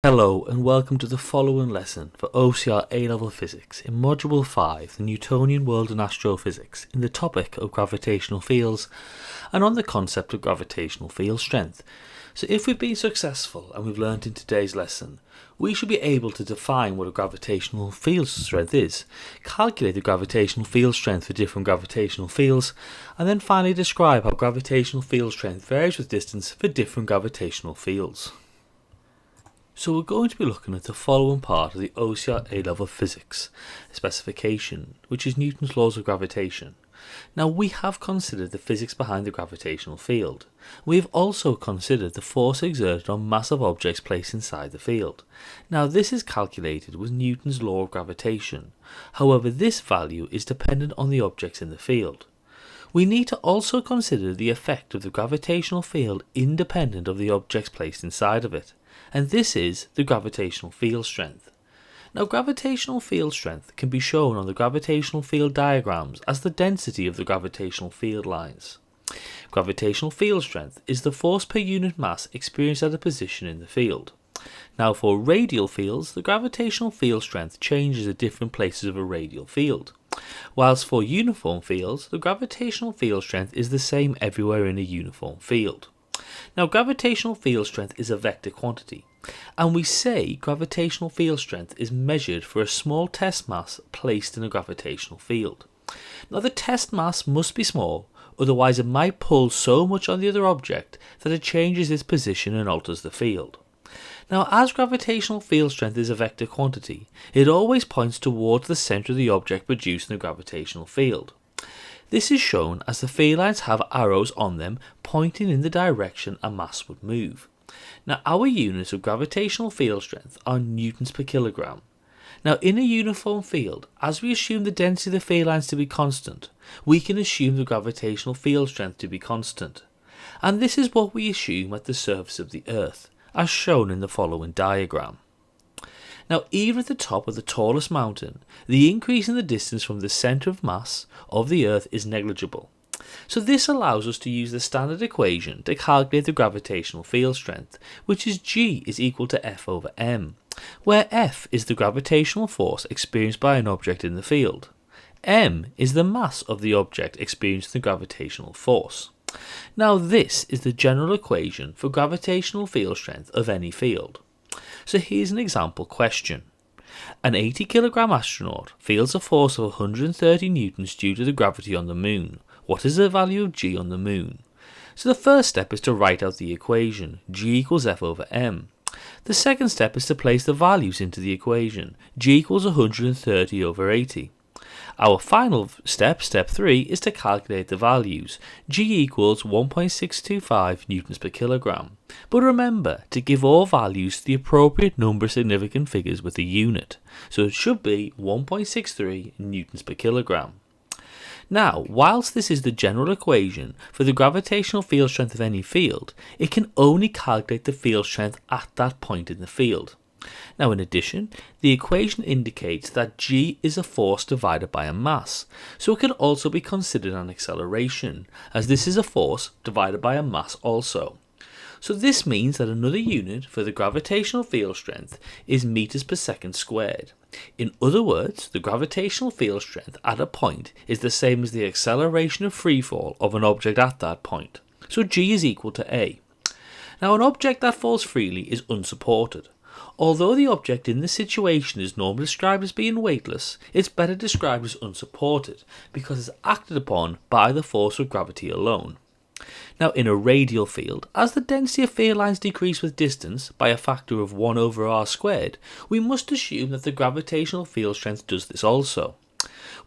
Hello and welcome to the following lesson for OCR A-Level Physics in Module 5, the Newtonian World and Astrophysics, in the topic of gravitational fields and on the concept of gravitational field strength. So if we've been successful and we've learned in today's lesson, we should be able to define what a gravitational field strength is, calculate the gravitational field strength for different gravitational fields, and then finally describe how gravitational field strength varies with distance for different gravitational fields. So we're going to be looking at the following part of the OCR A-Level Physics specification, which is Newton's laws of gravitation. Now we have considered the physics behind the gravitational field. We have also considered the force exerted on massive objects placed inside the field. Now this is calculated with Newton's law of gravitation. However, this value is dependent on the objects in the field. We need to also consider the effect of the gravitational field independent of the objects placed inside of it, and this is the gravitational field strength. Now, gravitational field strength can be shown on the gravitational field diagrams as the density of the gravitational field lines. Gravitational field strength is the force per unit mass experienced at a position in the field. Now, for radial fields, the gravitational field strength changes at different places of a radial field, whilst for uniform fields, the gravitational field strength is the same everywhere in a uniform field. Now, gravitational field strength is a vector quantity, and we say gravitational field strength is measured for a small test mass placed in a gravitational field. Now, the test mass must be small, otherwise it might pull so much on the other object that it changes its position and alters the field. Now, as gravitational field strength is a vector quantity, it always points towards the centre of the object producing the gravitational field. This is shown as the field lines have arrows on them pointing in the direction a mass would move. Now, our units of gravitational field strength are newtons per kilogram. Now, in a uniform field, as we assume the density of the field lines to be constant, we can assume the gravitational field strength to be constant. And this is what we assume at the surface of the Earth, as shown in the following diagram. Now, even at the top of the tallest mountain, the increase in the distance from the centre of mass of the Earth is negligible. So this allows us to use the standard equation to calculate the gravitational field strength, which is G is equal to F over m, where F is the gravitational force experienced by an object in the field. M is the mass of the object experiencing the gravitational force. Now this is the general equation for gravitational field strength of any field. So here's an example question. An 80 kilogram astronaut feels a force of 130 newtons due to the gravity on the moon. What is the value of G on the moon? So the first step is to write out the equation, G equals F over m. The second step is to place the values into the equation, G equals 130 over 80. Our final step, step 3, is to calculate the values. G equals 1.625 newtons per kilogram. But remember to give all values the appropriate number of significant figures with a unit. So it should be 1.63 newtons per kilogram. Now, whilst this is the general equation for the gravitational field strength of any field, it can only calculate the field strength at that point in the field. Now, in addition, the equation indicates that G is a force divided by a mass, so it can also be considered an acceleration, as this is a force divided by a mass also. So this means that another unit for the gravitational field strength is meters per second squared. In other words, the gravitational field strength at a point is the same as the acceleration of freefall of an object at that point. So G is equal to A. Now, an object that falls freely is unsupported. Although the object in this situation is normally described as being weightless, it's better described as unsupported because it's acted upon by the force of gravity alone. Now, in a radial field, as the density of field lines decrease with distance by a factor of 1 over r squared, we must assume that the gravitational field strength does this also.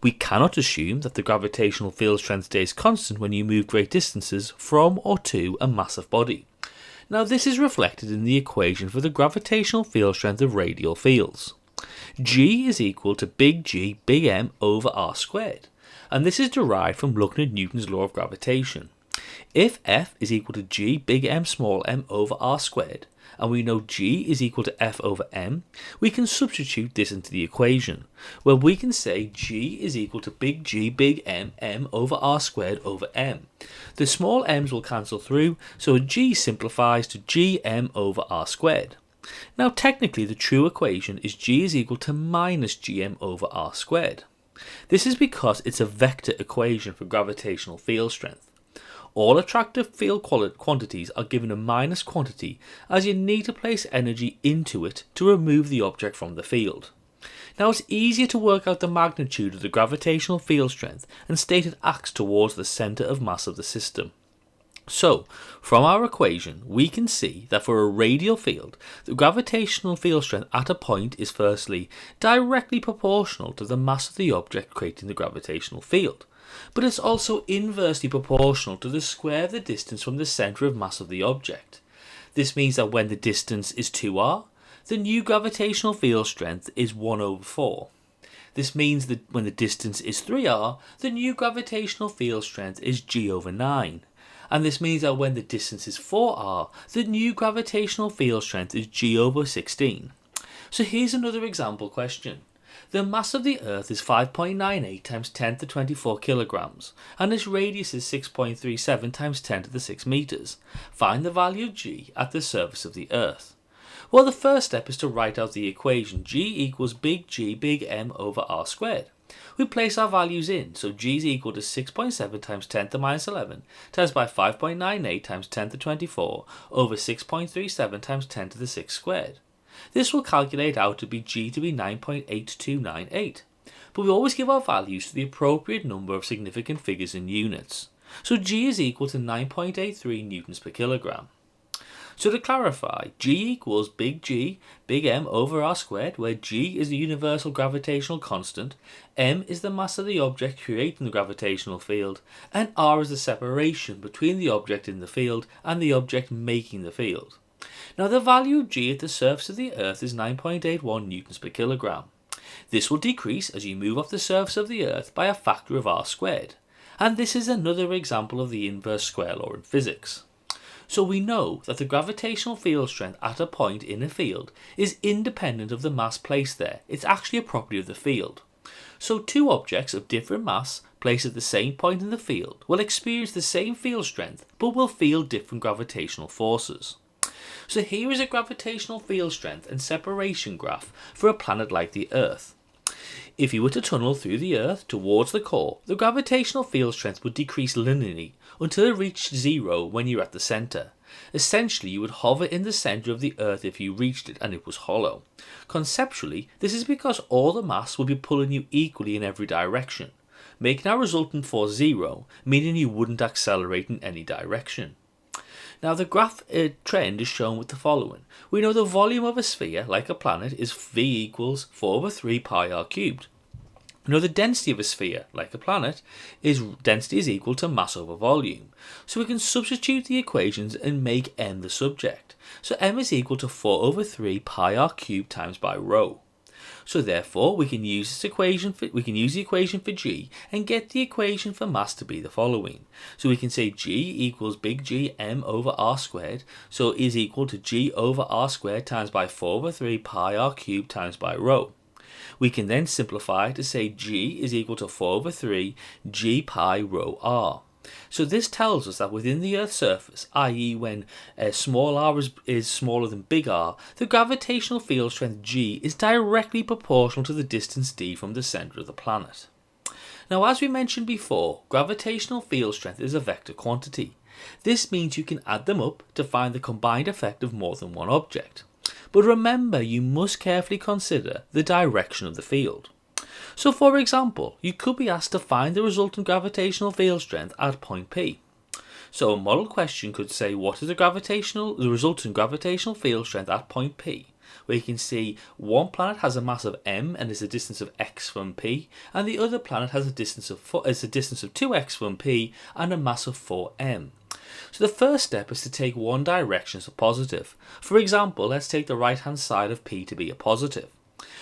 We cannot assume that the gravitational field strength stays constant when you move great distances from or to a massive body. Now, this is reflected in the equation for the gravitational field strength of radial fields. G is equal to big G big M over r squared, and this is derived from looking at Newton's law of gravitation. If F is equal to G big M small m over r squared, and we know G is equal to F over m, we can substitute this into the equation, where we can say G is equal to big G big M m over r squared over m. The small m's will cancel through, so G simplifies to G m over r squared. Now technically the true equation is g is equal to minus gm over r squared. This is because it's a vector equation for gravitational field strength. All attractive field quantities are given a minus quantity as you need to place energy into it to remove the object from the field. Now it's easier to work out the magnitude of the gravitational field strength and state it acts towards the centre of mass of the system. So, from our equation, we can see that for a radial field, the gravitational field strength at a point is firstly directly proportional to the mass of the object creating the gravitational field, but it's also inversely proportional to the square of the distance from the centre of mass of the object. This means that when the distance is 2r, the new gravitational field strength is 1 over 4. This means that when the distance is 3r, the new gravitational field strength is g over 9. And this means that when the distance is 4r, the new gravitational field strength is g over 16. So here's another example question. The mass of the Earth is 5.98 times 10 to the 24 kilograms, and its radius is 6.37 times 10 to the 6 meters. Find the value of g at the surface of the Earth. Well, the first step is to write out the equation g equals big G big M over r squared. We place our values in, so g is equal to 6.7 times 10 to the minus 11 times by 5.98 times 10 to the 24 over 6.37 times 10 to the 6 squared. This will calculate out to be g to be 9.8298, but we always give our values to the appropriate number of significant figures in units. So g is equal to 9.83 newtons per kilogram. So to clarify, g equals big G, big M over r squared, where g is the universal gravitational constant, m is the mass of the object creating the gravitational field, and r is the separation between the object in the field and the object making the field. Now the value of g at the surface of the Earth is 9.81 newtons per kilogram. This will decrease as you move off the surface of the Earth by a factor of r squared. And this is another example of the inverse square law in physics. So we know that the gravitational field strength at a point in a field is independent of the mass placed there. It's actually a property of the field. So two objects of different mass placed at the same point in the field will experience the same field strength but will feel different gravitational forces. So here is a gravitational field strength and separation graph for a planet like the Earth. If you were to tunnel through the Earth towards the core, the gravitational field strength would decrease linearly until it reached zero when you're at the centre. Essentially, you would hover in the centre of the Earth if you reached it and it was hollow. Conceptually, this is because all the mass would be pulling you equally in every direction, making our resultant force zero, meaning you wouldn't accelerate in any direction. Now the graph trend is shown with the following. We know the volume of a sphere, like a planet, is V equals 4 over 3 pi r cubed. We know the density of a sphere, like a planet, density is equal to mass over volume. So we can substitute the equations and make m the subject. So m is equal to 4 over 3 pi r cubed times by rho. So therefore we can use the equation for g and get the equation for mass to be the following. So we can say g equals big G m over r squared, so is equal to g over r squared times by 4 over 3 pi r cubed times by rho. We can then simplify to say g is equal to 4 over 3 g pi rho r. So this tells us that within the Earth's surface, i.e. when small r is smaller than big R, the gravitational field strength g is directly proportional to the distance d from the centre of the planet. Now as we mentioned before, gravitational field strength is a vector quantity. This means you can add them up to find the combined effect of more than one object. But remember, you must carefully consider the direction of the field. So for example, you could be asked to find the resultant gravitational field strength at point P. So a model question could say what is the resultant gravitational field strength at point P, where you can see one planet has a mass of m and is a distance of x from P, and the other planet has a distance of 2x from P and a mass of 4m. So the first step is to take one direction as a positive. For example, let's take the right hand side of P to be a positive.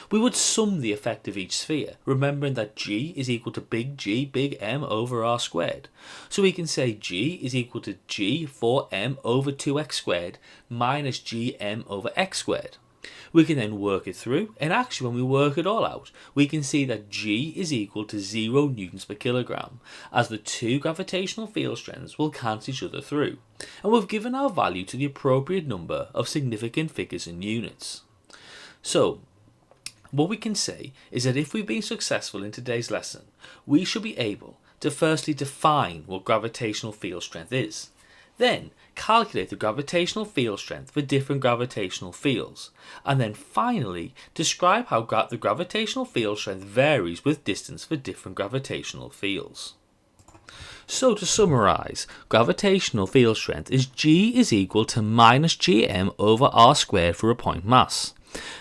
We would sum the effect of each sphere, remembering that g is equal to big G big M over r squared. So we can say g is equal to g 4m over 2x squared minus gm over x squared. We can then work it through, and actually when we work it all out, we can see that G is equal to 0 newtons per kilogram, as the two gravitational field strengths will cancel each other through, and we've given our value to the appropriate number of significant figures in units. So, what we can say is that if we've been successful in today's lesson, we should be able to firstly define what gravitational field strength is, then calculate the gravitational field strength for different gravitational fields, and then finally describe how the gravitational field strength varies with distance for different gravitational fields. So to summarise, gravitational field strength is G is equal to minus Gm over r squared for a point mass.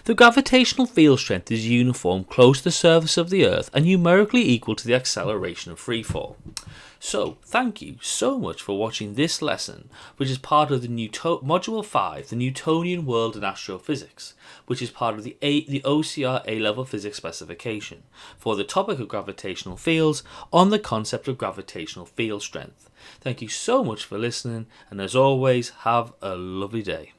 The gravitational field strength is uniform close to the surface of the Earth and numerically equal to the acceleration of freefall. So, thank you so much for watching this lesson, which is part of the Module 5, the Newtonian World and Astrophysics, which is part of the OCR A-Level Physics specification, for the topic of gravitational fields on the concept of gravitational field strength. Thank you so much for listening, and as always, have a lovely day.